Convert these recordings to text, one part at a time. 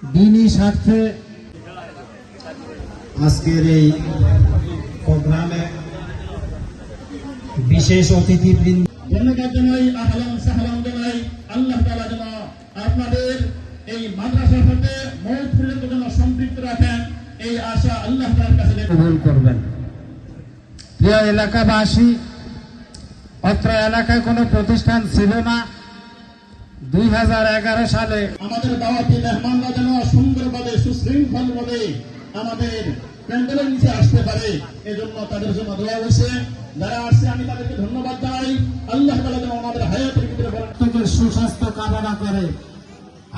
দিনই স্বার্থে আজকের এই প্রোগ্রামে বিশেষ অতিথিবৃন্দ ধন্যবাদ জানাই, আহলান সাহলান জানাই। আল্লাহ তাআলা যেন আপনাদের এই মাদ্রাসার সাথে মৌত পর্যন্ত যেন সম্পৃক্ত রাখেন, এই আশা আল্লাহ তাআলার কাছে কবুল করবেন। প্রিয় এলাকাবাসী, অত্র এলাকায় কোনো প্রতিষ্ঠান ছিল না। 2011 সালে আমাদের দাওয়াতি মেহমানরা যেন সুন্দরভাবে সুশৃঙ্খলভাবে আমাদের প্যান্ডেলের নিচে আসতে পারে, এজন্য তাদের জন্য দোয়া হয়েছে। যারা আসছে আমি তাদেরকে ধন্যবাদ জানাই। আল্লাহ তাআলা যেন আমাদের হায়াতের ভিতরে প্রত্যেকের সুস্বাস্থ্য কামনা করে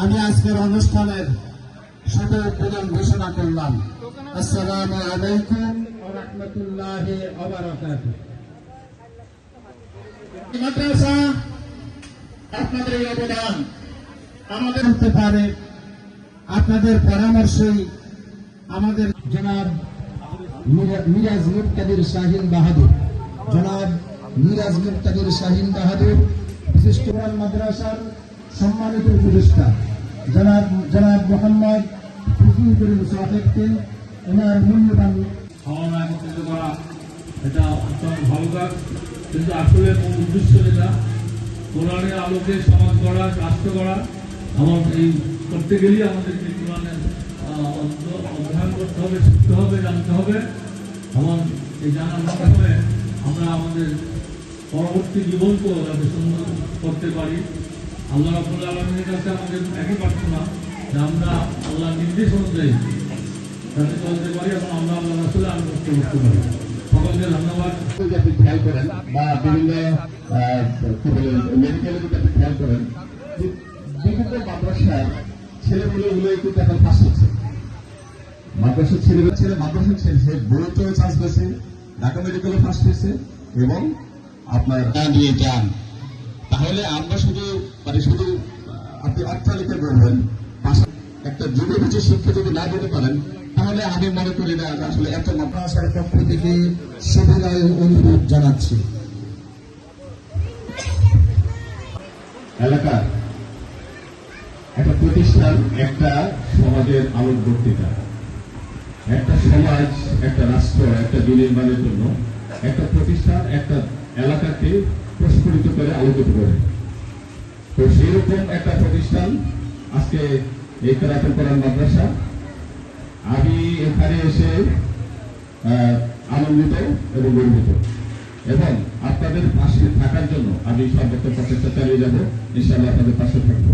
আমি আজকের অনুষ্ঠানের শুভ উদ্বোধন ঘোষণা করলাম। আসসালামু আলাইকুম ওয়া রাহমাতুল্লাহি ওয়া বারাকাতুহু। মাদ্রাসা আপনাদের এই অবদান আমাদের হতে পারে, আপনাদের পরামর্শই আমাদের জনাব মিরাজ মুক্তাদির শাহিন বাহাদুর, জনাব মিরাজ মুক্তাদির শাহিন বাহাদুর বিশিষ্ট মাদ্রাসার সম্মানিত উপদেষ্টা জনাব মোহাম্মদ ফজলুল করিম সাহেবকে ওনার মূল্যবান খাওয়ানো একত্রিত করা, এটা অত্যন্ত ভালো কাজ। কিন্তু আসলে মূল উদ্দেশ্য যেটা, কোরআনের আলোকে সমাজ গড়া, রাষ্ট্র গড়া, আমার এই করতে গেলেই আমাদেরকে কোরআনের অধ্যয়ন করতে হবে, শিখতে হবে, জানতে হবে। আমার এই জানার মাধ্যমে আমরা আমাদের পরবর্তী জীবনকেও যাতে সুন্দর করতে পারি। আল্লাহ রাব্বুল আলামিনের কাছে আমাদের একই প্রার্থনা যে আমরা আল্লাহর নির্দেশ অনুযায়ী যাতে চলতে পারি এবং আমরা আল্লাহ রাসূলের আনুগত্য করতে পারি। সকলকে ধন্যবাদ। আপনি খেয়াল করেন বা বিভিন্ন মেডিকেলের যদি আপনি খেয়াল করেন, বিভিন্ন মাদ্রাসার ছেলেমেয়েগুলো কিন্তু এখন ফাঁস হচ্ছে। মাদ্রাসার ছেলে মাদ্রাসার ছেলে বইতেও চান্স পেয়েছে, ঢাকা মেডিকেলে ফার্স্ট হয়েছে এবং আপনার দিয়ে যান। তাহলে আমরা শুধু আপনি অট্টালিকা বলবেন, একটা যুগোপযোগী শিক্ষা যদি না দিতে পারেন, তাহলে আমি মনে করি না আসলে এত মাদ্রাসার পক্ষ থেকে শুভেচ্ছা অনুরোধ জানাচ্ছি। এলাকা একটা প্রতিষ্ঠান, একটা সমাজের আলোকবর্তিকা। একটা সমাজ, একটা রাষ্ট্র, একটা বিনির্মাণের জন্য একটা প্রতিষ্ঠান একটা এলাকাকে প্রস্ফুটিত করে, আলোকিত করে। তো সেই রকম একটা প্রতিষ্ঠান আজকে এই কেরাতুল কোরআন মাদ্রাসা। আমি এখানে এসে আনন্দিত এবং গর্বিত, এবং আপনাদের পাশে থাকার জন্য আমি সর্বোচ্চ প্রচেষ্টা চালিয়ে যাব। ইনশাআল্লাহ আপনাদের পাশে থাকবো।